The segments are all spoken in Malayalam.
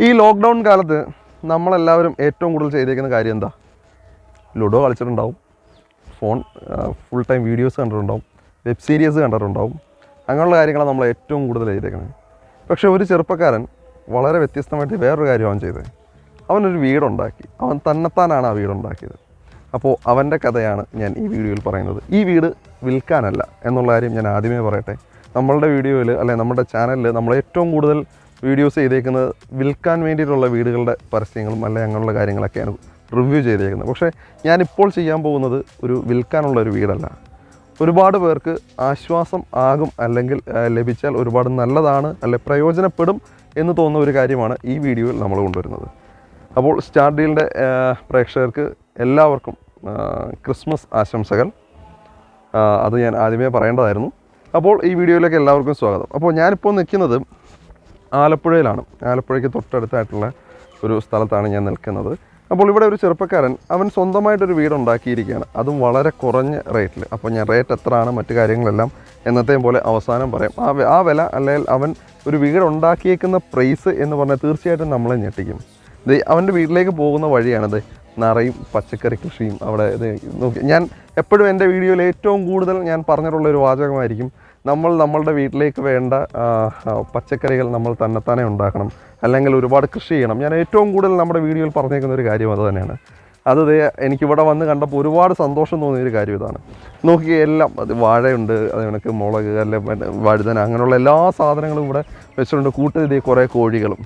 ഈ ലോക്ക്ഡൗൺ കാലത്ത് നമ്മളെല്ലാവരും ഏറ്റവും കൂടുതൽ ചെയ്തേക്കുന്ന കാര്യം എന്താ? ലുഡോ കളിച്ചിട്ടുണ്ടാവും, ഫോൺ ഫുൾ ടൈം വീഡിയോസ് കണ്ടിട്ടുണ്ടാവും, വെബ് സീരീസ് കണ്ടിട്ടുണ്ടാവും. അങ്ങനെയുള്ള കാര്യങ്ങളാണ് നമ്മൾ ഏറ്റവും കൂടുതൽ ചെയ്തേക്കുന്നത്. പക്ഷേ ഒരു ചെറുപ്പക്കാരൻ വളരെ വ്യത്യസ്തമായിട്ട് വേറൊരു കാര്യം അവൻ ചെയ്തത്. അവനൊരു വീടുണ്ടാക്കി. അവൻ തന്നെത്താനാണ് ആ വീടുണ്ടാക്കിയത്. അപ്പോൾ അവൻ്റെ കഥയാണ് ഞാൻ ഈ വീഡിയോയിൽ പറയുന്നത്. ഈ വീട് വിൽക്കാനല്ല എന്നുള്ള കാര്യം ഞാൻ ആദ്യമേ പറയട്ടെ. നമ്മളുടെ വീഡിയോയിൽ അല്ലെങ്കിൽ നമ്മുടെ ചാനലിൽ നമ്മൾ ഏറ്റവും കൂടുതൽ വീഡിയോസ് ചെയ്തേക്കുന്നത് വിൽക്കാൻ വേണ്ടിയിട്ടുള്ള വീടുകളുടെ പരസ്യങ്ങളും അല്ലെങ്കിൽ അങ്ങനെയുള്ള കാര്യങ്ങളൊക്കെയാണ് റിവ്യൂ ചെയ്തേക്കുന്നത്. പക്ഷേ ഞാനിപ്പോൾ ചെയ്യാൻ പോകുന്നത് ഒരു വിൽക്കാനുള്ള ഒരു വീടല്ല. ഒരുപാട് പേർക്ക് ആശ്വാസം ആകും അല്ലെങ്കിൽ ലഭിച്ചാൽ ഒരുപാട് നല്ലതാണ് അല്ലെ പ്രയോജനപ്പെടും എന്ന് തോന്നുന്ന ഒരു കാര്യമാണ് ഈ വീഡിയോയിൽ നമ്മൾ കൊണ്ടുവരുന്നത്. അപ്പോൾ സ്റ്റാർ ഡീലിൻ്റെ പ്രേക്ഷകർക്ക് എല്ലാവർക്കും ക്രിസ്മസ് ആശംസകൾ. അത് ഞാൻ ആദ്യമേ പറയേണ്ടതായിരുന്നു. അപ്പോൾ ഈ വീഡിയോയിലേക്ക് എല്ലാവർക്കും സ്വാഗതം. അപ്പോൾ ഞാനിപ്പോൾ നിൽക്കുന്നത് ആലപ്പുഴയിലാണ്. ആലപ്പുഴയ്ക്ക് തൊട്ടടുത്തായിട്ടുള്ള ഒരു സ്ഥലത്താണ് ഞാൻ നിൽക്കുന്നത്. അപ്പോൾ ഇവിടെ ഒരു ചെറുപ്പക്കാരൻ അവൻ സ്വന്തമായിട്ടൊരു വീടുണ്ടാക്കിയിരിക്കുകയാണ്, അതും വളരെ കുറഞ്ഞ റേറ്റിൽ. അപ്പോൾ ഞാൻ റേറ്റ് എത്രയാണ് മറ്റു കാര്യങ്ങളെല്ലാം എന്നത്തെയും പോലെ അവസാനം പറയാം. ആ വില അല്ലെങ്കിൽ അവൻ ഒരു വീടുണ്ടാക്കിയേക്കുന്ന പ്രൈസ് എന്ന് പറഞ്ഞാൽ തീർച്ചയായിട്ടും നമ്മളെ ഞെട്ടിക്കും. ഇത് അവൻ്റെ വീട്ടിലേക്ക് പോകുന്ന വഴിയാണിത്. നിറയും പച്ചക്കറി കൃഷിയും അവിടെ ഇത് നോക്കി. ഞാൻ എപ്പോഴും എൻ്റെ വീഡിയോയിൽ ഏറ്റവും കൂടുതൽ ഞാൻ പറഞ്ഞിട്ടുള്ളൊരു വാചകമായിരിക്കും, നമ്മളുടെ വീട്ടിലേക്ക് വേണ്ട പച്ചക്കറികൾ നമ്മൾ തന്നെത്താനെ ഉണ്ടാക്കണം, അല്ലെങ്കിൽ ഒരുപാട് കൃഷി ചെയ്യണം. ഞാൻ ഏറ്റവും കൂടുതൽ നമ്മുടെ വീഡിയോയിൽ പറഞ്ഞേക്കുന്ന ഒരു കാര്യം അത് തന്നെയാണ്. അത് എനിക്കിവിടെ വന്ന് കണ്ടപ്പോൾ ഒരുപാട് സന്തോഷം തോന്നിയൊരു കാര്യം ഇതാണ്. നോക്കി എല്ലാം അത് വാഴയുണ്ട്, അത് കണക്ക് മുളക് അല്ലെ വഴുതന അങ്ങനെയുള്ള എല്ലാ സാധനങ്ങളും ഇവിടെ വെച്ചിട്ടുണ്ട്. കൂട്ടത്തിൽ കുറേ കോഴികളും,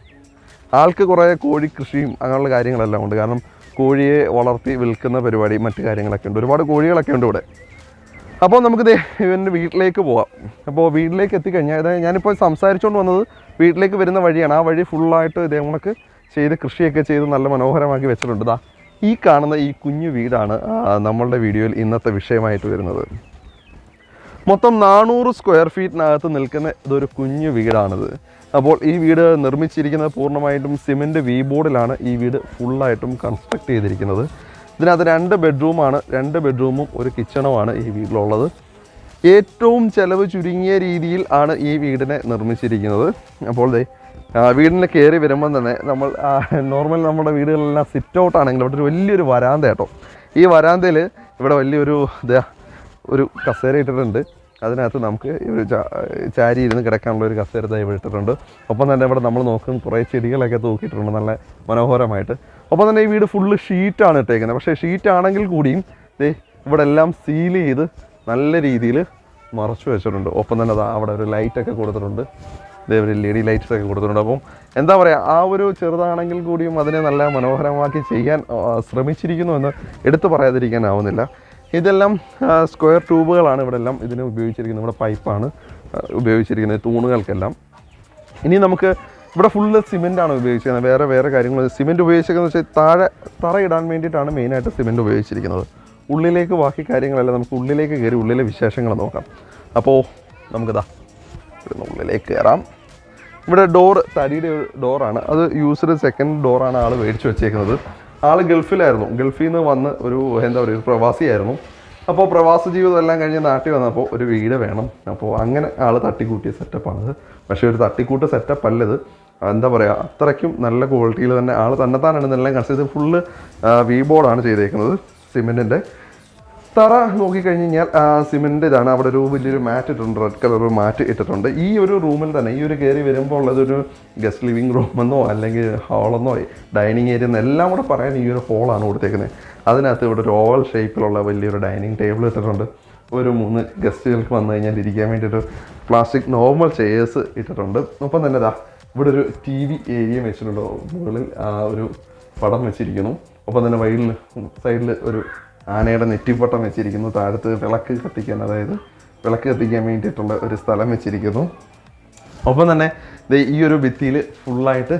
ആൾക്ക് കുറേ കോഴി കൃഷിയും അങ്ങനെയുള്ള കാര്യങ്ങളെല്ലാം ഉണ്ട്. കാരണം കോഴിയെ വളർത്തി വിൽക്കുന്ന പരിപാടി മറ്റു കാര്യങ്ങളൊക്കെ ഉണ്ട്. ഒരുപാട് കോഴികളൊക്കെ ഉണ്ട് ഇവിടെ. അപ്പോൾ നമുക്ക് ഇവൻ്റെ വീട്ടിലേക്ക് പോവാം. അപ്പോൾ വീട്ടിലേക്ക് എത്തിക്കഴിഞ്ഞാൽ അതായത് ഞാനിപ്പോൾ സംസാരിച്ചുകൊണ്ട് വന്നത് വീട്ടിലേക്ക് വരുന്ന വഴിയാണ്. ആ വഴി ഫുള്ളായിട്ട് ഇതേ കണക്ക് ചെയ്ത് കൃഷിയൊക്കെ ചെയ്ത് നല്ല മനോഹരമാക്കി വെച്ചിട്ടുണ്ട്. ഈ കാണുന്ന ഈ കുഞ്ഞു വീടാണ് നമ്മളുടെ വീഡിയോയിൽ ഇന്നത്തെ വിഷയമായിട്ട് വരുന്നത്. മൊത്തം 400 സ്ക്വയർ ഫീറ്റിനകത്ത് നിൽക്കുന്ന ഇതൊരു കുഞ്ഞു വീടാണിത്. അപ്പോൾ ഈ വീട് നിർമ്മിച്ചിരിക്കുന്നത് പൂർണ്ണമായിട്ടും സിമെൻറ്റ് വി ബോർഡിലാണ് ഈ വീട് ഫുള്ളായിട്ടും കൺസ്ട്രക്ട് ചെയ്തിരിക്കുന്നത്. ഇതിനകത്ത് 2 ബെഡ്റൂമാണ്. 2 ബെഡ്റൂമും ഒരു കിച്ചണുമാണ് ഈ വീട്ടിലുള്ളത്. ഏറ്റവും ചിലവ് ചുരുങ്ങിയ രീതിയിൽ ആണ് ഈ വീടിനെ നിർമ്മിച്ചിരിക്കുന്നത്. അപ്പോൾ വീടിനെ കയറി വരുമ്പം തന്നെ നമ്മൾ നോർമൽ നമ്മുടെ വീടുകളിലെല്ലാം സിറ്റ് ഔട്ട് ആണെങ്കിൽ ഇവിടെ ഒരു വലിയൊരു വരാന്ത കേട്ടോ. ഈ വരാന്തയിൽ ഇവിടെ വലിയൊരു ഒരു കസേര ഇട്ടിട്ടുണ്ട്. അതിനകത്ത് നമുക്ക് ഒരു ചാരി ഇരുന്ന് കിടക്കാനുള്ള ഒരു കസേര ഇവിടെ ഇട്ടിട്ടുണ്ട്. ഒപ്പം തന്നെ ഇവിടെ നമ്മൾ നോക്കും കുറേ ചെടികളൊക്കെ തൂക്കിയിട്ടുണ്ട് നല്ല മനോഹരമായിട്ട്. ഒപ്പം തന്നെ ഈ വീട് ഫുള്ള് ഷീറ്റാണ് ഇട്ടേക്കുന്നത്. പക്ഷേ ഷീറ്റാണെങ്കിൽ കൂടിയും ഇവിടെ എല്ലാം സീൽ ചെയ്ത് നല്ല രീതിയിൽ മറച്ചു വെച്ചിട്ടുണ്ട്. ഒപ്പം തന്നെ അവിടെ ഒരു ലൈറ്റൊക്കെ കൊടുത്തിട്ടുണ്ട്. ഇതേപോലെ LED ലൈറ്റ്സ് ഒക്കെ കൊടുത്തിട്ടുണ്ട്. അപ്പം എന്താ പറയുക, ആ ഒരു ചെറുതാണെങ്കിൽ കൂടിയും അതിനെ നല്ല മനോഹരമാക്കി ചെയ്യാൻ ശ്രമിച്ചിരിക്കുന്നു എന്ന് എടുത്തു പറയാതിരിക്കാനാവുന്നില്ല. ഇതെല്ലാം സ്ക്വയർ ട്യൂബുകളാണ് ഇവിടെ എല്ലാം ഇതിന് ഉപയോഗിച്ചിരിക്കുന്നത്. ഇവിടെ പൈപ്പാണ് ഉപയോഗിച്ചിരിക്കുന്നത് തൂണുകൾക്കെല്ലാം. ഇനി നമുക്ക് ഇവിടെ ഫുള്ള് സിമെൻറ്റാണ് ഉപയോഗിച്ചിരിക്കുന്നത്. വേറെ കാര്യങ്ങൾ സിമെൻറ്റ് ഉപയോഗിച്ചിരിക്കുന്നത് വെച്ചാൽ താഴെ തറയിടാൻ വേണ്ടിയിട്ടാണ് മെയിനായിട്ട് സിമെൻറ്റ് ഉപയോഗിച്ചിരിക്കുന്നത്. ഉള്ളിലേക്ക് ബാക്കി കാര്യങ്ങളെല്ലാം നമുക്ക് ഉള്ളിലേക്ക് കയറി ഉള്ളിലെ വിശേഷങ്ങൾ നോക്കാം. അപ്പോൾ നമുക്കിതാ ഇവിടുന്ന് ഉള്ളിലേക്ക് കയറാം. ഇവിടെ തടിയുടെ ഒരു ഡോറാണ്. അത് യൂസ്ഡ് സെക്കൻഡ് ഡോറാണ് ആൾ മേടിച്ച് വെച്ചേക്കുന്നത്. ആൾ ഗൾഫിലായിരുന്നു. ഗൾഫിൽ നിന്ന് വന്ന് ഒരു ഒരു പ്രവാസിയായിരുന്നു. അപ്പോൾ പ്രവാസ ജീവിതം എല്ലാം കഴിഞ്ഞ് നാട്ടിൽ വന്നപ്പോൾ ഒരു വീട് വേണം. അപ്പോൾ അങ്ങനെ ആൾ തട്ടിക്കൂട്ടിയ സെറ്റപ്പാണിത്. പക്ഷേ ഒരു തട്ടിക്കൂട്ട് സെറ്റപ്പ് അല്ലത്. എന്താ പറയുക, അത്രയ്ക്കും നല്ല ക്വാളിറ്റിയിൽ തന്നെ ആൾ തന്നെത്താനാണ് ഇതെല്ലാം കൺസിഡർ ചെയ്ത് ഫുള്ള് വി ബോർഡാണ് ചെയ്തേക്കുന്നത്. സിമെൻറ്റിൻ്റെ തറ നോക്കിക്കഴിഞ്ഞ് കഴിഞ്ഞാൽ സിമെൻറ്റ് ഇതാണ്. അവിടെ ഒരു വലിയൊരു മാറ്റ് ഇട്ടിട്ടുണ്ട്, റെഡ് കളർ മാറ്റ് ഇട്ടിട്ടുണ്ട്. ഈ ഒരു റൂമിൽ തന്നെ ഈ ഒരു കയറി വരുമ്പോൾ ഉള്ളതൊരു ഗസ്റ്റ് ലിവിങ് റൂമെന്നോ അല്ലെങ്കിൽ ഹാളെന്നോ ഡൈനിങ് ഏരിയ എന്നോ എല്ലാം കൂടെ പറയാൻ ഈ ഒരു ഹോളാണ് കൊടുത്തേക്കുന്നത്. അതിനകത്ത് ഇവിടെ ഒരു ഓവൽ ഷേപ്പിലുള്ള വലിയൊരു ഡൈനിങ് ടേബിൾ ഇട്ടിട്ടുണ്ട്. ഒരു 3 ഗസ്റ്റുകൾക്ക് വന്നു കഴിഞ്ഞാൽ ഇരിക്കാൻ വേണ്ടിയിട്ട് പ്ലാസ്റ്റിക് നോർമൽ ചെയേഴ്സ് ഇട്ടിട്ടുണ്ട്. ഒപ്പം തന്നെ ഇവിടെ ഒരു TV ഏരിയ വെച്ചിട്ടുണ്ട്. മുകളിൽ ഒരു പടം വെച്ചിരിക്കുന്നു. ഒപ്പം തന്നെ സൈഡിൽ ഒരു ആനയുടെ നെറ്റിപ്പട്ടം വെച്ചിരിക്കുന്നു. താഴത്ത് വിളക്ക് കത്തിക്കാൻ വേണ്ടിയിട്ടുള്ള ഒരു സ്ഥലം വെച്ചിരിക്കുന്നു. ഒപ്പം തന്നെ ഈ ഒരു ഭിത്തിയിൽ ഫുള്ളായിട്ട്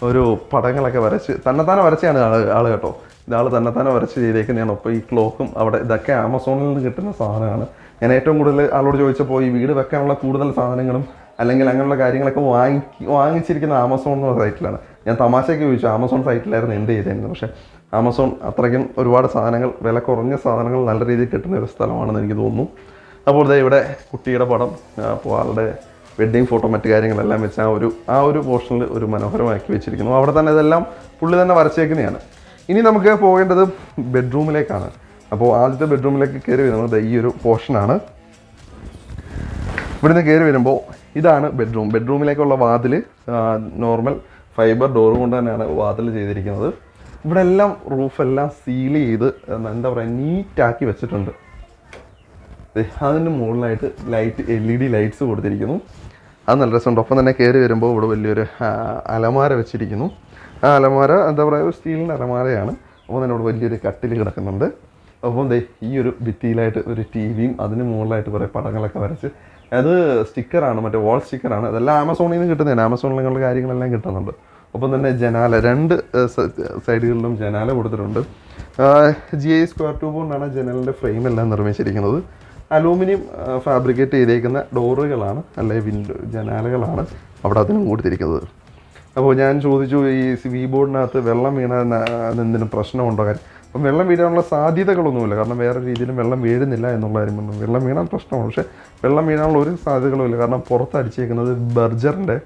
ഒരു പടങ്ങളൊക്കെ വരച്ച് തന്നെത്താനെ വരച്ചാണ് ആൾ കേട്ടോ. ഇതാൾ തന്നെത്താനെ വരച്ച് ചെയ്തേക്കുന്നതാണ്. അപ്പോൾ ഈ ക്ലോക്കും അവിടെ ഇതൊക്കെ ആമസോണിൽ നിന്ന് കിട്ടുന്ന സാധനമാണ്. ഞാൻ ഏറ്റവും കൂടുതൽ ആളോട് ചോദിച്ചപ്പോൾ ഈ വീട് വെക്കാനുള്ള കൂടുതൽ സാധനങ്ങളും അല്ലെങ്കിൽ അങ്ങനെയുള്ള കാര്യങ്ങളൊക്കെ വാങ്ങിച്ചിരിക്കുന്ന ആമസോൺ എന്ന സൈറ്റിലാണ്. ഞാൻ തമാശയ്ക്ക് ചോദിച്ചു ആമസോൺ സൈറ്റിലായിരുന്നു എന്ത് ചെയ്തേക്കുന്നത്. പക്ഷേ ആമസോൺ അത്രയ്ക്കും ഒരുപാട് സാധനങ്ങൾ, വില കുറഞ്ഞ സാധനങ്ങൾ നല്ല രീതിയിൽ കിട്ടുന്ന ഒരു സ്ഥലമാണെന്ന് എനിക്ക് തോന്നുന്നു. അപ്പോൾ ഇവിടെ കുട്ടിയുടെ പടം, അപ്പോൾ ആളുടെ വെഡ്ഡിങ് ഫോട്ടോ മറ്റു കാര്യങ്ങളെല്ലാം വെച്ച് ആ ഒരു പോർഷനിൽ ഒരു മനോഹരമാക്കി വെച്ചിരിക്കുന്നു. അവിടെ തന്നെ ഇതെല്ലാം പുള്ളി തന്നെ വരച്ചേക്കുന്നതാണ്. ഇനി നമുക്ക് പോകേണ്ടത് ബെഡ്റൂമിലേക്കാണ്. അപ്പോൾ ആദ്യത്തെ ബെഡ്റൂമിലേക്ക് കയറി വരുന്നത് ഈ ഒരു പോർഷനാണ്. ഇവിടുന്ന് കയറി വരുമ്പോൾ ഇതാണ് ബെഡ്റൂമിലേക്കുള്ള വാതിൽ നോർമൽ ഫൈബർ ഡോർ കൊണ്ട് തന്നെയാണ് വാതിൽ ചെയ്തിരിക്കുന്നത്. ഇവിടെ എല്ലാം റൂഫെല്ലാം സീൽ ചെയ്ത് എന്താ പറയുക നീറ്റാക്കി വെച്ചിട്ടുണ്ട്. അതിൻ്റെ മുകളിലായിട്ട് LED ലൈറ്റ്സ് കൊടുത്തിരിക്കുന്നു. അത് നല്ല രസമുണ്ട്. ഒപ്പം തന്നെ കയറി വരുമ്പോൾ ഇവിടെ വലിയൊരു അലമാര വെച്ചിരിക്കുന്നു. ആ അലമാര എന്താ പറയുക സ്റ്റീലിൻ്റെ അലമാരയാണ്. അപ്പോൾ തന്നെ ഇവിടെ വലിയൊരു കട്ടിൽ കിടക്കുന്നുണ്ട്. അപ്പം ഈ ഒരു ഭിത്തിയിലായിട്ട് ഒരു TVയും അതിന് മുകളിലായിട്ട് കുറേ പടങ്ങളൊക്കെ വരച്ച് അത് സ്റ്റിക്കറാണ്, മറ്റേ വാൾ സ്റ്റിക്കറാണ്. അതെല്ലാം ആമസോണിൽ നിന്ന് കിട്ടുന്നതാണ്. ആമസോണിൽ നിങ്ങളുടെ കാര്യങ്ങളെല്ലാം കിട്ടുന്നുണ്ട്. ഒപ്പം തന്നെ ജനാല 2 സൈഡുകളിലും ജനാല കൊടുത്തിട്ടുണ്ട്. GI സ്ക്വയർ ട്യൂബ് കൊണ്ടാണ് ജനലിൻ്റെ ഫ്രെയിമെല്ലാം നിർമ്മിച്ചിരിക്കുന്നത്. അലൂമിനിയം ഫാബ്രിക്കേറ്റ് ചെയ്തേക്കുന്ന ഡോറുകളാണ്, അല്ലെങ്കിൽ ജനാലകളാണ് അവിടെ അതിനും കൊടുത്തിരിക്കുന്നത്. അപ്പോൾ ഞാൻ ചോദിച്ചു ഈ ബോർഡിനകത്ത് വെള്ളം വീണാൽ എന്തെങ്കിലും പ്രശ്നമുണ്ടോ കാര്യം. അപ്പം വെള്ളം വീഴാനുള്ള സാധ്യതകളൊന്നുമില്ല, കാരണം വേറെ രീതിയിലും വെള്ളം വീഴുന്നില്ല എന്നുള്ള കാര്യം പറഞ്ഞു. വെള്ളം വീണാൻ പ്രശ്നമാണ്, പക്ഷേ വെള്ളം വീഴാനുള്ള ഒരു സാധ്യതകളുമില്ല. കാരണം പുറത്ത് അടിച്ചേക്കുന്നത് ബർജറിൻ്റെ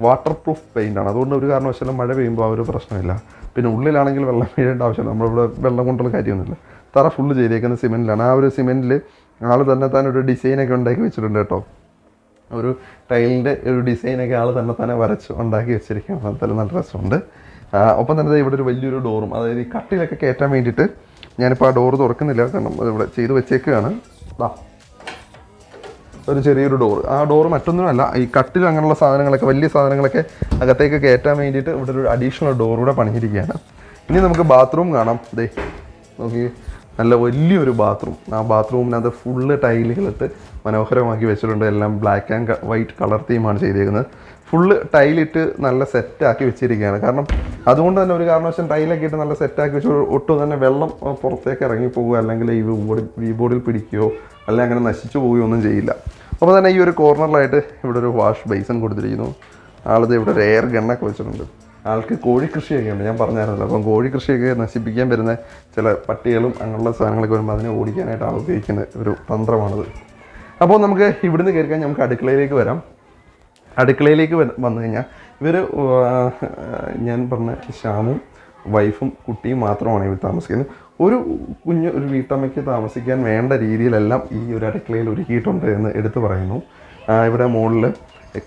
വാട്ടർ പ്രൂഫ് പെയിൻ്റാണ്. അതുകൊണ്ട് ഒരു കാരണവശാലും മഴ പെയ്യുമ്പോൾ ആ ഒരു പ്രശ്നമില്ല. പിന്നെ ഉള്ളിലാണെങ്കിൽ വെള്ളം വീഴേണ്ട ആവശ്യമില്ല. നമ്മളിവിടെ വെള്ളം കൊണ്ടുള്ള കാര്യമൊന്നുമില്ല. തറ ഫുള്ള് ചെയ്തേക്കുന്ന സിമെൻറ്റിലാണ്. ആ ഒരു സിമെൻറ്റിൽ ആൾ തന്നെ ഒരു ഡിസൈനൊക്കെ ഉണ്ടാക്കി വെച്ചിട്ടുണ്ട് കേട്ടോ. ഒരു ടൈലിൻ്റെ ഒരു ഡിസൈനൊക്കെ ആൾ തന്നെ വരച്ച് ഉണ്ടാക്കി വെച്ചിരിക്കുകയാണ്. അതെല്ലാം നല്ല രസമുണ്ട്. ഒപ്പം തന്നെ ഇവിടെ ഒരു വലിയൊരു ഡോറും, അതായത് ഈ കട്ടിലൊക്കെ കയറ്റാൻ വേണ്ടിയിട്ട് ഞാനിപ്പോൾ ആ ഡോറ് തുറക്കുന്നില്ല, കാരണം ഇവിടെ ചെയ്ത് വെച്ചേക്കുകയാണ്. ഒരു ചെറിയൊരു ഡോറ്. ആ ഡോറ് മറ്റൊന്നുമല്ല, ഈ കട്ടിൽ അങ്ങനെയുള്ള സാധനങ്ങളൊക്കെ വലിയ സാധനങ്ങളൊക്കെ അകത്തേക്ക് കയറ്റാൻ വേണ്ടിയിട്ട് ഇവിടെ ഒരു അഡീഷണൽ ഡോറൂടെ പണിഞ്ഞിരിക്കുകയാണ്. ഇനി നമുക്ക് ബാത്റൂം കാണാം. നോക്കി, നല്ല വലിയൊരു ബാത്റൂം. ആ ബാത്റൂമിനകത്ത് ഫുള്ള് ടൈലുകളിട്ട് മനോഹരമാക്കി വെച്ചിട്ടുണ്ട്. എല്ലാം ബ്ലാക്ക് ആൻഡ് വൈറ്റ് കളർ തീമാണ് ചെയ്തേക്കുന്നത്. ഫുള്ള് ടൈലിട്ട് നല്ല സെറ്റാക്കി വെച്ചിരിക്കുകയാണ്. കാരണം അതുകൊണ്ട് തന്നെ ഒരു കാരണവശാലും ടൈലൊക്കെ ഇട്ട് നല്ല സെറ്റാക്കി വെച്ച് ഒട്ടും തന്നെ വെള്ളം പുറത്തേക്ക് ഇറങ്ങി പോകുക, അല്ലെങ്കിൽ ഈ ബോർഡിൽ പിടിക്കുകയോ അല്ലെങ്കിൽ അങ്ങനെ നശിച്ചു പോവുകയോ ഒന്നും ചെയ്യില്ല. അപ്പോൾ തന്നെ ഈ ഒരു കോർണറിലായിട്ട് ഇവിടെ ഒരു വാഷ് ബേസിൻ കൊടുത്തിരിക്കുന്നു. ആളിത് ഇവിടെ ഒരു എയർ ഗണ്ണൊക്കെ വെച്ചിട്ടുണ്ട്. ആൾക്ക് കോഴിക്കൃഷിയൊക്കെ ഉണ്ട്, ഞാൻ പറഞ്ഞായിരുന്നല്ലോ. അപ്പം കോഴിക്കൃഷിയൊക്കെ നശിപ്പിക്കാൻ വരുന്ന ചില പട്ടികളും അങ്ങനെയുള്ള സാധനങ്ങളൊക്കെ വരുമ്പോൾ അതിനെ ഓടിക്കാനായിട്ട് ആൾ ഉപയോഗിക്കുന്ന ഒരു തന്ത്രമാണിത്. അപ്പോൾ നമുക്ക് ഇവിടുന്ന് കയറിക്കാൻ നമുക്ക് അടുക്കളയിലേക്ക് വരാം. അടുക്കളയിലേക്ക് വന്നു കഴിഞ്ഞാൽ ഇവർ ഞാൻ പറഞ്ഞ ശ്യാമും വൈഫും കുട്ടിയും മാത്രമാണ് ഇവർ താമസിക്കുന്നത്. ഒരു വീട്ടമ്മയ്ക്ക് താമസിക്കാൻ വേണ്ട രീതിയിലെല്ലാം ഈ ഒരു അടുക്കളയിൽ ഒരുക്കിയിട്ടുണ്ട് എന്ന് എടുത്തു പറയുന്നു. ഇവിടെ മുകളിൽ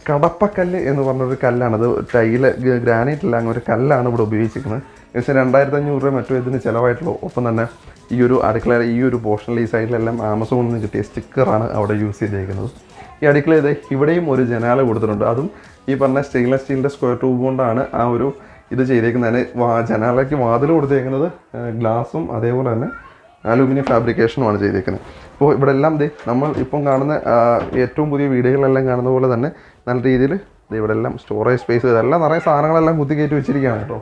കടപ്പക്കല്ല് എന്ന് പറഞ്ഞൊരു കല്ലാണ്. അത് ടൈല് ഗ്രാനൈറ്റില്ല, അങ്ങനെ ഒരു കല്ലാണ് ഇവിടെ ഉപയോഗിച്ചിരിക്കുന്നത്. ഏകദേശം 2500 രൂപ മറ്റോ ഇതിന് ചിലവായിട്ടുള്ളൂ. ഒപ്പം തന്നെ ഈ ഒരു അടുക്കളയിൽ ഈ ഒരു പോർഷനിൽ ഈ സൈഡിലെല്ലാം ആമസോണിൽ നിന്ന് കിട്ടിയ സ്റ്റിക്കറാണ് അവിടെ യൂസ് ചെയ്തേക്കുന്നത്. ഈ അടുക്കളയിൽ ഇവിടെയും ഒരു ജനാല കൊടുത്തിട്ടുണ്ട്. അതും ഈ പറഞ്ഞ സ്റ്റെയിൻലെസ് സ്റ്റീലിൻ്റെ സ്ക്വയർ ട്യൂബ് കൊണ്ടാണ് ആ ഒരു ഇത് ചെയ്തേക്കുന്നതിന്. ജനാലയ്ക്ക് വാതിൽ കൊടുത്തേക്കുന്നത് ഗ്ലാസും അതേപോലെ തന്നെ അലൂമിനിയം ഫാബ്രിക്കേഷനുമാണ് ചെയ്തേക്കുന്നത്. അപ്പോൾ ഇവിടെ എല്ലാം നമ്മൾ ഇപ്പം കാണുന്ന ഏറ്റവും പുതിയ വീടുകളിലെല്ലാം കാണുന്ന പോലെ തന്നെ നല്ല രീതിയിൽ ഇവിടെ എല്ലാം സ്റ്റോറേജ് സ്പേസ്, ഇതെല്ലാം നിറയെ സാധനങ്ങളെല്ലാം കുത്തിക്കയറ്റി വെച്ചിരിക്കുകയാണ് കേട്ടോ.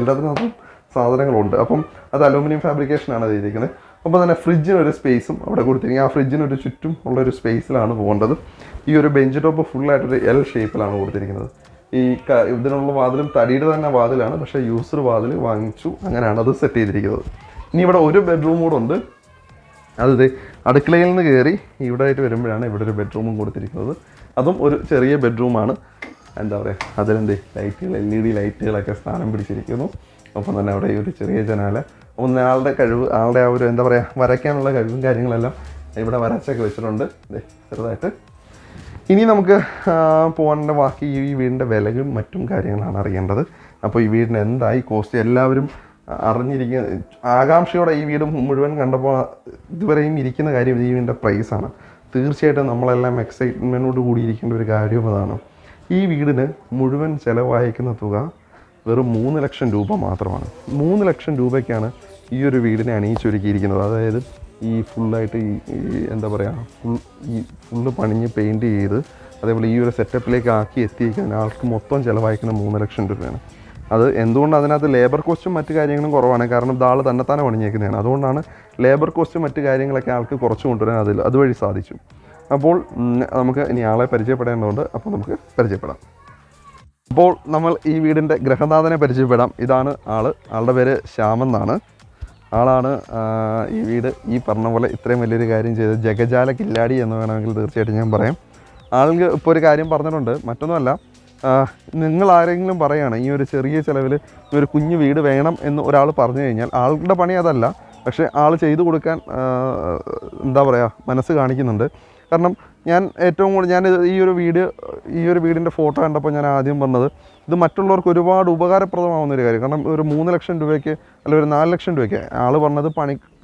എല്ലാത്തിനകത്തും സാധനങ്ങളുണ്ട്. അപ്പം അത് അലൂമിനിയം ഫാബ്രിക്കേഷനാണ് ചെയ്തിരിക്കുന്നത്. അപ്പോൾ തന്നെ ഫ്രിഡ്ജിനൊരു സ്പേസും അവിടെ കൊടുത്തിരിക്കുക. ആ ഫ്രിഡ്ജിനൊരു ചുറ്റും ഉള്ളൊരു സ്പേസിലാണ് പോകേണ്ടത്. ഈ ഒരു ബെഞ്ച് ടോപ്പ് ഫുള്ളായിട്ടൊരു L ഷേപ്പിലാണ് കൊടുത്തിരിക്കുന്നത്. ഈ ഇതിനുള്ള വാതിലും തടിയുടെ തന്നെ വാതിലാണ്, പക്ഷേ യൂസർ വാതിൽ വാങ്ങിച്ചു, അങ്ങനെയാണ് അത് സെറ്റ് ചെയ്തിരിക്കുന്നത്. ഇനി ഇവിടെ ഒരു ബെഡ്റൂം കൂടെ ഉണ്ട്. അത് അടുക്കളയിൽ നിന്ന് കയറി ഇവിടെ ആയിട്ട് വരുമ്പോഴാണ് ഇവിടെ ഒരു ബെഡ്റൂമും കൊടുത്തിരിക്കുന്നത്. അതും ഒരു ചെറിയ ബെഡ്റൂമാണ്. എന്താ പറയുക, ലൈറ്റുകൾ LED ലൈറ്റുകളൊക്കെ സ്ഥാനം പിടിച്ചിരിക്കുന്നു. ഒപ്പം തന്നെ അവിടെ ഒരു ചെറിയ ജനാല. ആളുടെ കഴിവ്, ആളുടെ ആ ഒരു എന്താ പറയുക വരയ്ക്കാനുള്ള കഴിവും കാര്യങ്ങളെല്ലാം ഇവിടെ വരച്ചൊക്കെ വെച്ചിട്ടുണ്ട് ചെറുതായിട്ട്. ഇനി നമുക്ക് പോകേണ്ട ബാക്കി ഈ വീടിൻ്റെ വിലകളും മറ്റും കാര്യങ്ങളാണ് അറിയേണ്ടത്. അപ്പോൾ ഈ വീടിന് എന്തായി കോസ്റ്റ് എല്ലാവരും അറിഞ്ഞിരിക്കുന്ന ആകാംക്ഷയോടെ ഈ വീട് മുഴുവൻ കണ്ടപ്പോൾ ഇതുവരെയും ഇരിക്കുന്ന കാര്യം ഈ വീടിൻ്റെ പ്രൈസാണ്. തീർച്ചയായിട്ടും നമ്മളെല്ലാം എക്സൈറ്റ്മെൻറ്റോട് കൂടിയിരിക്കേണ്ട ഒരു കാര്യം അതാണ്. ഈ വീടിന് മുഴുവൻ ചിലവായിരിക്കുന്ന തുക വെറും 3 ലക്ഷം രൂപ മാത്രമാണ്. 3 ലക്ഷം രൂപയ്ക്കാണ് ഈ ഒരു വീടിനെ അണിയിച്ചൊരുക്കിയിരിക്കുന്നത്. അതായത് ഈ ഫുള്ളായിട്ട് ഈ എന്താ പറയുക ഫുള്ള് പണിഞ്ഞ് പെയിൻറ്റ് ചെയ്ത് അതേപോലെ ഈ ഒരു സെറ്റപ്പിലേക്ക് ആക്കി എത്തിയിരിക്കുന്ന ആൾക്ക് മൊത്തം ചിലവായിരിക്കുന്ന 3 ലക്ഷം രൂപയാണ്. അത് എന്തുകൊണ്ട് അതിനകത്ത് ലേബർ കോസ്റ്റും മറ്റു കാര്യങ്ങളും കുറവാണ്. കാരണം ഇതാൾ തന്നെത്താനെ പണിഞ്ഞേക്കുന്നതാണ്. അതുകൊണ്ടാണ് ലേബർ കോസ്റ്റും മറ്റു കാര്യങ്ങളൊക്കെ ആൾക്ക് കുറച്ച് കൊണ്ടുവരാൻ അതുവഴി സാധിച്ചു. അപ്പോൾ നമുക്ക് ഇനി ആളെ പരിചയപ്പെടേണ്ടതുണ്ട്. അപ്പോൾ നമുക്ക് പരിചയപ്പെടാം. അപ്പോൾ നമ്മൾ ഈ വീടിൻ്റെ ഗൃഹനാഥനെ പരിചയപ്പെടാം. ഇതാണ് ആളുടെ പേര് ശ്യാം എന്നാണ്. ആളാണ് ഈ വീട് ഈ പറഞ്ഞ പോലെ ഇത്രയും വലിയൊരു കാര്യം ചെയ്ത് ജഗജാല കില്ലാടി എന്ന് വേണമെങ്കിൽ തീർച്ചയായിട്ടും ഞാൻ പറയാം. ആൾക്ക് ഇപ്പോൾ ഒരു കാര്യം പറഞ്ഞിട്ടുണ്ട്, മറ്റൊന്നുമല്ല, നിങ്ങൾ ആരെങ്കിലും പറയുകയാണ് ഈ ഒരു ചെറിയ ചിലവിൽ ഈ ഒരു കുഞ്ഞു വീട് വേണം എന്ന് ഒരാൾ പറഞ്ഞു കഴിഞ്ഞാൽ ആളുടെ പണി അതല്ല, പക്ഷേ ആൾ ചെയ്തു കൊടുക്കാൻ എന്താ പറയുക മനസ്സ് കാണിക്കുന്നുണ്ട്. കാരണം ഞാൻ ഏറ്റവും കൂടുതൽ ഞാൻ ഈ ഒരു വീടിൻ്റെ ഫോട്ടോ കണ്ടപ്പോൾ ഞാൻ ആദ്യം പറഞ്ഞത് ഇത് മറ്റുള്ളവർക്ക് ഒരുപാട് ഉപകാരപ്രദമാവുന്നൊരു കാര്യം. കാരണം ഒരു 3 ലക്ഷം രൂപയ്ക്ക് അല്ലെങ്കിൽ ഒരു 4 ലക്ഷം രൂപയ്ക്ക് ആൾ പറഞ്ഞത്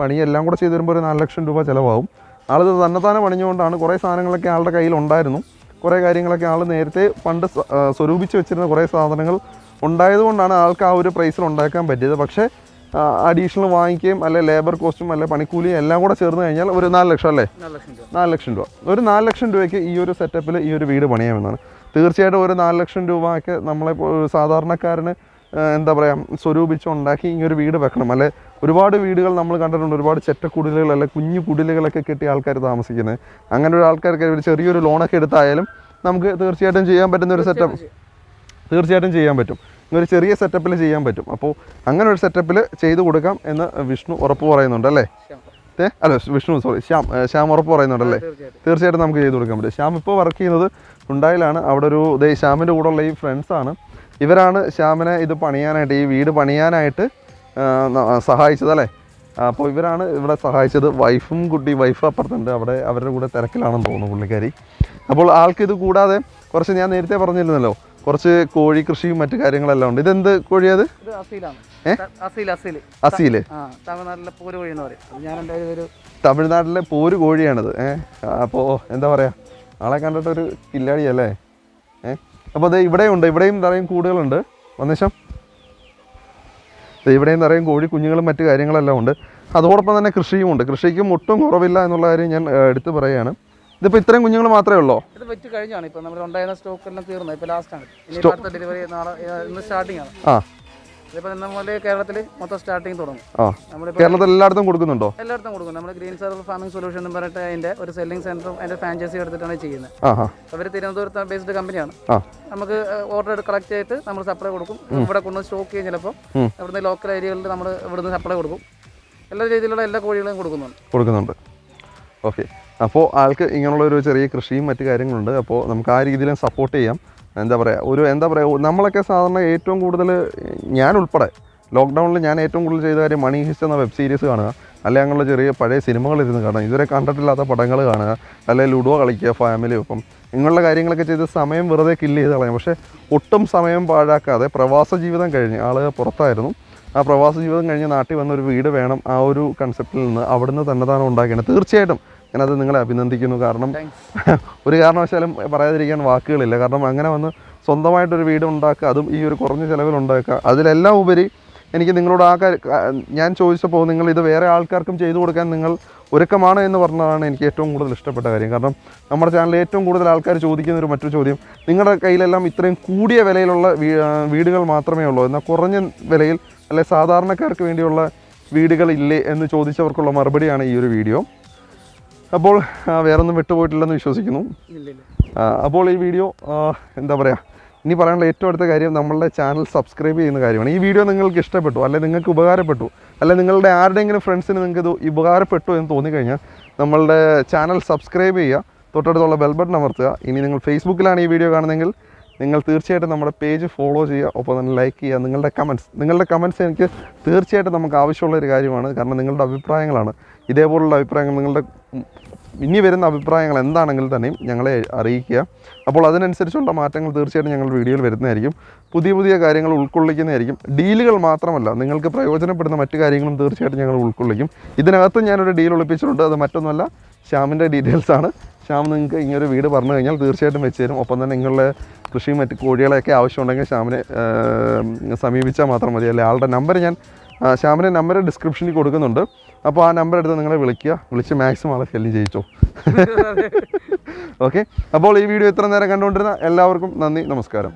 പണിയെല്ലാം കൂടെ ചെയ്ത് വരുമ്പോൾ ഒരു 4 ലക്ഷം രൂപ ചിലവാകും. ആളിത് തന്നെത്താനെ പണിഞ്ഞുകൊണ്ടാണ്. കുറേ സാധനങ്ങളൊക്കെ ആളുടെ കയ്യിലുണ്ടായിരുന്നു, കുറേ കാര്യങ്ങളൊക്കെ ആൾ നേരത്തെ പണ്ട് സ്വരൂപിച്ച് വെച്ചിരുന്ന കുറേ സാധനങ്ങൾ ഉണ്ടായതുകൊണ്ടാണ് ആൾക്ക് ആ ഒരു പ്രൈസിൽ ഉണ്ടാക്കാൻ പറ്റിയത്. പക്ഷേ അഡീഷണൽ വാങ്ങിക്കുകയും അല്ലെ ലേബർ കോസ്റ്റും അല്ലെ പണിക്കൂലിയും എല്ലാം കൂടെ ചേർന്ന് കഴിഞ്ഞാൽ ഒരു 4 ലക്ഷം അല്ലേ, 4 ലക്ഷം രൂപ. ഒരു 4 ലക്ഷം രൂപയ്ക്ക് ഈ ഒരു സെറ്റപ്പിൽ ഈ ഒരു വീട് പണിയാമെന്നാണ്. തീർച്ചയായിട്ടും ഒരു 4 ലക്ഷം രൂപയൊക്കെ നമ്മളെ സാധാരണക്കാരന് എന്താ പറയുക സ്വരൂപിച്ചുണ്ടാക്കി ഈ ഒരു വീട് വെക്കണം. അല്ലെ ഒരുപാട് വീടുകൾ നമ്മൾ കണ്ടിട്ടുണ്ട്, ഒരുപാട് ചെറ്റക്കുടിലുകൾ അല്ലെ കുഞ്ഞു കുടിലുകളൊക്കെ കെട്ടി ആൾക്കാർ താമസിക്കുന്നത്. അങ്ങനെ ഒരു ആൾക്കാർക്ക് ഒരു ചെറിയൊരു ലോണൊക്കെ എടുത്തായാലും നമുക്ക് തീർച്ചയായിട്ടും ചെയ്യാൻ പറ്റുന്ന ഒരു സെറ്റപ്പ് തീർച്ചയായിട്ടും ചെയ്യാൻ പറ്റും. ഒരു ചെറിയ സെറ്റപ്പിൽ ചെയ്യാൻ പറ്റും. അപ്പോൾ അങ്ങനെ ഒരു സെറ്റപ്പിൽ ചെയ്തു കൊടുക്കാം എന്ന് വിഷ്ണു ഉറപ്പ് പറയുന്നുണ്ട് അല്ലേ? അല്ല വിഷ്ണു സോറി ശ്യാം ഉറപ്പ് പറയുന്നുണ്ടല്ലേ? തീർച്ചയായിട്ടും നമുക്ക് ചെയ്തു കൊടുക്കാൻ പറ്റും. ശ്യാം ഇപ്പോൾ വർക്ക് ചെയ്യുന്നത് ഉണ്ടായിലാണ്. അവിടെ ഒരു ശ്യാമിൻ്റെ കൂടെ ഉള്ള ഈ ഫ്രണ്ട്സാണ്, ഇവരാണ് ശ്യാമിനെ ഇത് പണിയാനായിട്ട്, ഈ വീട് പണിയാനായിട്ട് സഹായിച്ചത് അല്ലേ? അപ്പോൾ ഇവരാണ് ഇവിടെ സഹായിച്ചത്. വൈഫ് അപ്പുറത്തുണ്ട്, അവിടെ അവരുടെ കൂടെ തിരക്കിലാണെന്ന് തോന്നുന്നു പുള്ളിക്കാരി. അപ്പോൾ ആൾക്കിത് കൂടാതെ കുറച്ച് ഞാൻ നേരത്തെ പറഞ്ഞിരുന്നല്ലോ, കുറച്ച് കോഴി കൃഷിയും മറ്റു കാര്യങ്ങളെല്ലാം ഉണ്ട്. ഇതെന്ത് കോഴിയത്? അസീല്, തമിഴ്നാട്ടിലെ പോര് കോഴിയാണിത്. അപ്പോൾ എന്താ പറയുക, ആളെ കണ്ടിട്ടൊരു കില്ലാടിയല്ലേ? അപ്പോൾ അത് ഇവിടെയും നിറയും കൂടുകളുണ്ട്. വന്നേശം ഇവിടെയും നിറയും കോഴി കുഞ്ഞുങ്ങളും മറ്റു കാര്യങ്ങളെല്ലാം ഉണ്ട്. അതോടൊപ്പം തന്നെ കൃഷിയുമുണ്ട്. കൃഷിക്കും ഒട്ടും കുറവില്ല എന്നുള്ള കാര്യം ഞാൻ എടുത്ത് പറയുകയാണ്. ഇതിപ്പോൾ ഇത്രയും കുഞ്ഞുങ്ങൾ മാത്രമേ ഉള്ളൂ? ഇത് വെച്ച് കഴിഞ്ഞാണ്. ഇപ്പോൾ നമ്മൾ ഉണ്ടായിരുന്ന സ്റ്റോക്ക് എല്ലാം തീർന്നു, ഇപ്പോൾ ലാസ്റ്റാണ്. ഇനി അടുത്ത ഡെലിവറി നാളെ, ഇന്ന് സ്റ്റാർട്ടിംഗ് ആണ്. ഇതിപ്പോൾ നമ്മൾ കേരളത്തിൽ മൊത്തം സ്റ്റാർട്ടിങ് തുടങ്ങും. കേരളത്തിൽ എല്ലായിടത്തും കൊടുക്കുന്നുണ്ടോ? എല്ലായിടത്തും കൊടുക്കും. നമ്മൾ ഗ്രീൻ സർവർ ഫാമിംഗ് സൊല്യൂഷൻ എന്ന് പറഞ്ഞിട്ട് അതിൻ്റെ ഒരു സെല്ലിംഗ് സെന്ററും അതിൻ്റെ ഫ്രാഞ്ചൈസി എടുത്തിട്ടാണ് ചെയ്യുന്നത്. അവർ തിരുവനന്തപുരത്ത് ബേസ്ഡ് കമ്പനിയാണ്. നമുക്ക് ഓർഡർ കളക്ട് ചെയ്തിട്ട് നമ്മൾ സപ്ലൈ കൊടുക്കും. ഇവിടെ കൊണ്ടുവന്ന് സ്റ്റോക്ക് ചെയ്യും. ചിലപ്പോൾ ഇവിടുന്ന് ലോക്കൽ ഏരിയകളിൽ നമ്മൾ ഇവിടുന്ന് സപ്ലൈ കൊടുക്കും. എല്ലാ രീതിയിലുള്ള എല്ലാ കോഴികളും കൊടുക്കുന്നുണ്ട്. ഓക്കെ. അപ്പോൾ ആൾക്ക് ഇങ്ങനെയുള്ളൊരു ചെറിയ കൃഷിയും മറ്റു കാര്യങ്ങളുണ്ട്. അപ്പോൾ നമുക്ക് ആ രീതിയിലും സപ്പോർട്ട് ചെയ്യാം. എന്താ പറയുക നമ്മളൊക്കെ സാധാരണ ഏറ്റവും കൂടുതൽ ഞാൻ ഉൾപ്പെടെ ലോക്ക്ഡൗണിൽ ഞാൻ ഏറ്റവും കൂടുതൽ ചെയ്ത കാര്യം മണി ഹിസ്റ്റ് എന്ന വെബ് സീരീസ് കാണുക, അല്ലെങ്കിൽ അങ്ങനെയുള്ള ചെറിയ പഴയ സിനിമകളിരുന്ന് കാണുക, ഇതുവരെ കണ്ടിട്ടില്ലാത്ത പടങ്ങൾ കാണുക, അല്ലെങ്കിൽ ലുഡോ കളിക്കുക ഫാമിലി ഒപ്പം, ഇങ്ങനെയുള്ള കാര്യങ്ങളൊക്കെ ചെയ്ത് സമയം വെറുതെ കില്ല് ചെയ്ത് കളയാം. പക്ഷേ ഒട്ടും സമയം പാഴാക്കാതെ പ്രവാസ ജീവിതം കഴിഞ്ഞ് ആൾ പുറത്തായിരുന്നു, ആ പ്രവാസ ജീവിതം കഴിഞ്ഞ് നാട്ടിൽ വന്നൊരു വീട് വേണം, ആ ഒരു കൺസെപ്റ്റിൽ നിന്ന് അവിടുന്ന് തന്നെ ഉണ്ടാക്കിയാണ്. തീർച്ചയായിട്ടും ഞാനത് നിങ്ങളെ അഭിനന്ദിക്കുന്നു. കാരണം ഒരു കാരണവശാലും പറയാതിരിക്കാൻ വാക്കുകളില്ല. കാരണം അങ്ങനെ വന്ന് സ്വന്തമായിട്ടൊരു വീട് ഉണ്ടാക്കുക, അതും ഈ ഒരു കുറഞ്ഞ ചിലവിൽ ഉണ്ടാക്കുക, അതിലെല്ലാം ഉപരി എനിക്ക് നിങ്ങളോട് ഞാൻ ചോദിച്ചപ്പോൾ നിങ്ങൾ ഇത് വേറെ ആൾക്കാർക്കും ചെയ്തു കൊടുക്കാൻ നിങ്ങൾ ഒരുക്കമാണ് എന്ന് പറഞ്ഞതാണ് എനിക്ക് ഏറ്റവും കൂടുതൽ ഇഷ്ടപ്പെട്ട കാര്യം. കാരണം നമ്മുടെ ചാനലിൽ ഏറ്റവും കൂടുതൽ ആൾക്കാർ ചോദിക്കുന്ന മറ്റൊരു ചോദ്യം, നിങ്ങളുടെ കയ്യിലെല്ലാം ഇത്രയും കൂടിയ വിലയിലുള്ള വീടുകൾ മാത്രമേ ഉള്ളൂ, എന്നാൽ കുറഞ്ഞ വിലയിൽ അല്ലെ സാധാരണക്കാർക്ക് വേണ്ടിയുള്ള വീടുകളില്ലേ എന്ന് ചോദിച്ചവർക്കുള്ള മറുപടിയാണ് ഈ ഒരു വീഡിയോ. അപ്പോൾ വേറൊന്നും വിട്ടുപോയിട്ടില്ലെന്ന് വിശ്വസിക്കുന്നു. അപ്പോൾ ഈ വീഡിയോ എന്താ പറയുക, ഇനി പറയാനുള്ള ഏറ്റവും അടുത്ത കാര്യം നമ്മളുടെ ചാനൽ സബ്സ്ക്രൈബ് ചെയ്യുന്ന കാര്യമാണ്. ഈ വീഡിയോ നിങ്ങൾക്ക് ഇഷ്ടപ്പെട്ടു, അല്ലെങ്കിൽ നിങ്ങൾക്ക് ഉപകാരപ്പെട്ടു, അല്ലെങ്കിൽ നിങ്ങളുടെ ആരുടെയെങ്കിലും ഫ്രണ്ട്സിന് നിങ്ങൾക്ക് ഇത് ഉപകാരപ്പെട്ടു എന്ന് തോന്നിക്കഴിഞ്ഞാൽ നമ്മളുടെ ചാനൽ സബ്സ്ക്രൈബ് ചെയ്യുക, തൊട്ടടുത്തുള്ള ബെൽ ബട്ടൺ അമർത്തുക. ഇനി നിങ്ങൾ ഫേസ്ബുക്കിലാണ് ഈ വീഡിയോ കാണുന്നതെങ്കിൽ നിങ്ങൾ തീർച്ചയായിട്ടും നമ്മുടെ പേജ് ഫോളോ ചെയ്യുക, ഒപ്പം തന്നെ ലൈക്ക് ചെയ്യുക. നിങ്ങളുടെ കമൻറ്റ്സ് എനിക്ക് തീർച്ചയായിട്ടും നമുക്ക് ആവശ്യമുള്ളൊരു കാര്യമാണ്. കാരണം നിങ്ങളുടെ അഭിപ്രായങ്ങളാണ്, ഇതേപോലുള്ള അഭിപ്രായങ്ങൾ, നിങ്ങളുടെ ഇനി വരുന്ന അഭിപ്രായങ്ങൾ എന്താണെങ്കിലും തന്നെയും ഞങ്ങളെ അറിയിക്കുക. അപ്പോൾ അതിനനുസരിച്ചുള്ള മാറ്റങ്ങൾ തീർച്ചയായിട്ടും ഞങ്ങൾ വീഡിയോയിൽ വരുന്നതായിരിക്കും. പുതിയ കാര്യങ്ങൾ ഉൾക്കൊള്ളിക്കുന്നതായിരിക്കും. ഡീലുകൾ മാത്രമല്ല, നിങ്ങൾക്ക് പ്രയോജനപ്പെടുന്ന മറ്റു കാര്യങ്ങളും തീർച്ചയായിട്ടും ഞങ്ങൾ ഉൾക്കൊള്ളിക്കും. ഇതിനകത്ത് ഞാനൊരു ഡീൽ ഒളിപ്പിച്ചിട്ടുണ്ട്. അത് മറ്റൊന്നുമല്ല, ശ്യാമിൻ്റെ ഡീറ്റെയിൽസാണ്. ശ്യാം നിങ്ങൾക്ക് ഇങ്ങനൊരു വീട് പറഞ്ഞു കഴിഞ്ഞാൽ തീർച്ചയായിട്ടും വെച്ച് തരും. ഒപ്പം തന്നെ നിങ്ങളുടെ കൃഷിയും മറ്റ് കോഴികളെയൊക്കെ ആവശ്യമുണ്ടെങ്കിൽ ശ്യാമിനെ സമീപിച്ചാൽ മാത്രം മതി. അല്ലെ ആളുടെ നമ്പർ ശ്യാമിൻ്റെ നമ്പർ ഡിസ്ക്രിപ്ഷനിൽ കൊടുക്കുന്നുണ്ട്. അപ്പോൾ ആ നമ്പർ എടുത്ത് നിങ്ങളെ വിളിച്ച് മാക്സിമം ആളെ ശല്യം ചെയ്യിച്ചോ. ഓക്കെ. അപ്പോൾ ഈ വീഡിയോ ഇത്ര നേരം കണ്ടുകൊണ്ടിരുന്ന എല്ലാവർക്കും നന്ദി, നമസ്കാരം.